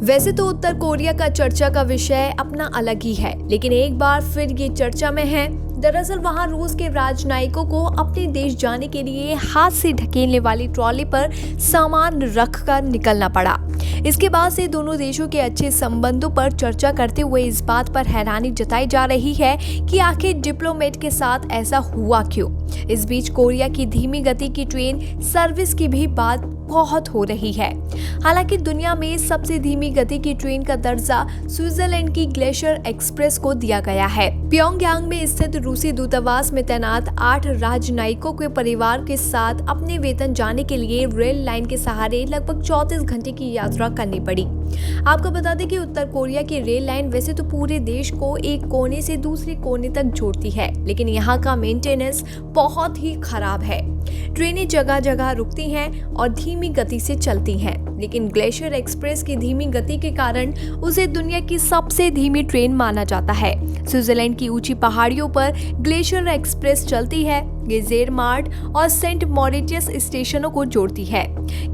वैसे तो उत्तर कोरिया का चर्चा का विषय अपना अलग ही है, लेकिन एक बार फिर ये चर्चा में है। दरअसल वहां रूस के राजनयिकों को अपने देश जाने के लिए हाथ से ढकेलने वाली ट्रॉली पर सामान रखकर निकलना पड़ा। इसके बाद से दोनों देशों के अच्छे संबंधों पर चर्चा करते हुए इस बात पर हैरानी जताई जा रही है कि आखिर डिप्लोमेट के साथ ऐसा हुआ क्यों। इस बीच कोरिया की धीमी गति की ट्रेन सर्विस की भी बात बहुत हो रही है। हालांकि दुनिया में सबसे धीमी गति की ट्रेन का दर्जा स्विट्जरलैंड की ग्लेशियर एक्सप्रेस को दिया गया है। प्योंगयांग में स्थित रूसी दूतावास में तैनात 8 राजनयिकों के परिवार के साथ अपने वेतन जाने के लिए रेल लाइन के सहारे लगभग 34 घंटे की यात्रा करनी पड़ी। आपको बता दें कि उत्तर कोरिया की रेल लाइन वैसे तो पूरे देश को एक कोने से दूसरे कोने तक जोड़ती है, लेकिन यहाँ का मेंटेनेंस बहुत ही खराब है। ट्रेनें जगह जगह रुकती हैं और धीमी गति से चलती हैं, लेकिन ग्लेशियर एक्सप्रेस की धीमी गति के कारण उसे दुनिया की सबसे धीमी ट्रेन माना जाता है। स्विट्जरलैंड की ऊंची पहाड़ियों पर ग्लेशियर एक्सप्रेस चलती है। ये ज़ेरमार्ट और सेंट मॉरिटियस स्टेशनों को जोड़ती है।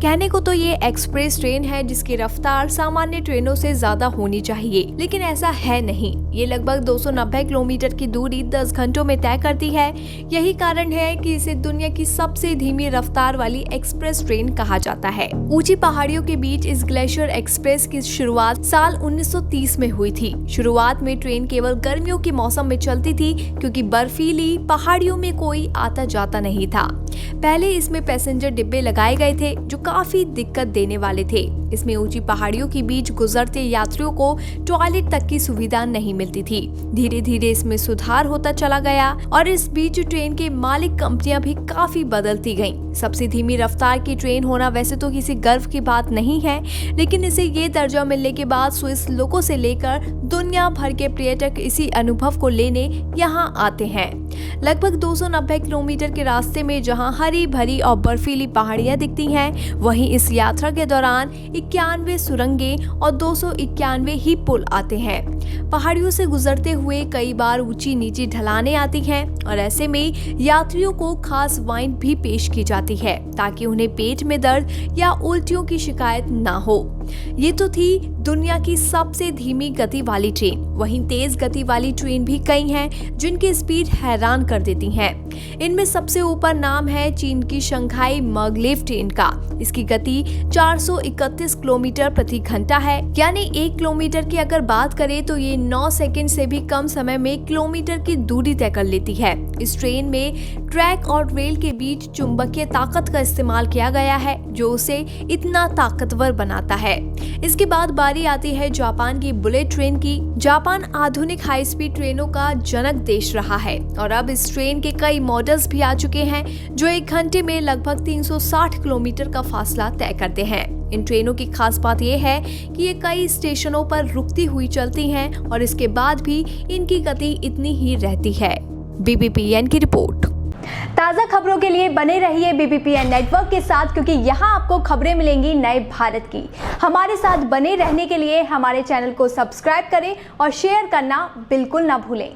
कहने को तो ये एक्सप्रेस ट्रेन है जिसकी रफ्तार सामान्य ट्रेनों से ज्यादा होनी चाहिए, लेकिन ऐसा है नहीं। ये लगभग 290 किलोमीटर की दूरी 10 घंटों में तय करती है। यही कारण है कि इसे दुनिया की सबसे धीमी रफ्तार वाली एक्सप्रेस ट्रेन कहा जाता है। ऊंची पहाड़ियों के बीच इस ग्लेशियर एक्सप्रेस की शुरुआत साल 1930 में हुई थी। शुरुआत में ट्रेन केवल गर्मियों के मौसम में चलती थी, क्योंकि बर्फीली पहाड़ियों में कोई आता जाता नहीं था। पहले इसमें पैसेंजर डिब्बे लगाए गए थे जो काफी दिक्कत देने वाले थे। इसमें ऊंची पहाड़ियों के बीच गुजरते यात्रियों को टॉयलेट तक की सुविधा नहीं मिलती थी। धीरे धीरे इसमें सुधार होता चला गया और इस बीच ट्रेन के मालिक कंपनियां भी काफी बदलती गईं। सबसे धीमी रफ्तार की ट्रेन होना वैसे तो किसी गर्व की बात नहीं है, लेकिन इसे ये दर्जा मिलने के बाद स्विस लोगों से लेकर दुनिया भर के पर्यटक इसी अनुभव को लेने यहाँ आते हैं। लगभग 290 किलोमीटर के रास्ते में जहां हरी भरी और बर्फीली पहाड़ियां दिखती हैं, वहीं इस यात्रा के दौरान 91 सुरंगें और 291 ही पुल आते हैं। पहाड़ियों से गुजरते हुए कई बार ऊंची नीची ढलानें आती हैं और ऐसे में यात्रियों को खास वाइन भी पेश की जाती है ताकि उन्हें पेट में दर्द या उल्टियों की शिकायत ना हो। ये तो थी दुनिया की सबसे धीमी गति वाली ट्रेन। वहीं तेज गति वाली ट्रेन भी कई हैं जिनकी स्पीड हैरान कर देती हैं। इनमें सबसे ऊपर नाम है चीन की शंघाई मैग्लेव ट्रेन का। इसकी गति 431 किलोमीटर प्रति घंटा है, यानी 1 किलोमीटर की अगर बात करें तो ये 9 सेकंड से भी कम समय में किलोमीटर की दूरी तय कर लेती है। इस ट्रेन में ट्रैक और रेल के बीच चुंबकीय ताकत का इस्तेमाल किया गया है जो उसे इतना ताकतवर बनाता है। इसके बाद बारी आती है जापान की बुलेट ट्रेन की। जापान आधुनिक हाई स्पीड ट्रेनों का जनक देश रहा है और अब इस ट्रेन के कई मॉडल्स भी आ चुके हैं जो 1 घंटे में लगभग 360 किलोमीटर का फासला तय करते हैं। इन ट्रेनों की खास बात यह है कि ये कई स्टेशनों पर रुकती हुई चलती हैं और इसके बाद भी इनकी गति इतनी ही रहती है। बीबीपीएन की रिपोर्ट। ताज़ा खबरों के लिए बने रहिए बीबीपीएन नेटवर्क के साथ, क्योंकि यहाँ आपको खबरें मिलेंगी नए भारत की। हमारे साथ बने रहने के लिए हमारे चैनल को सब्सक्राइब करें और शेयर करना बिल्कुल ना भूलें।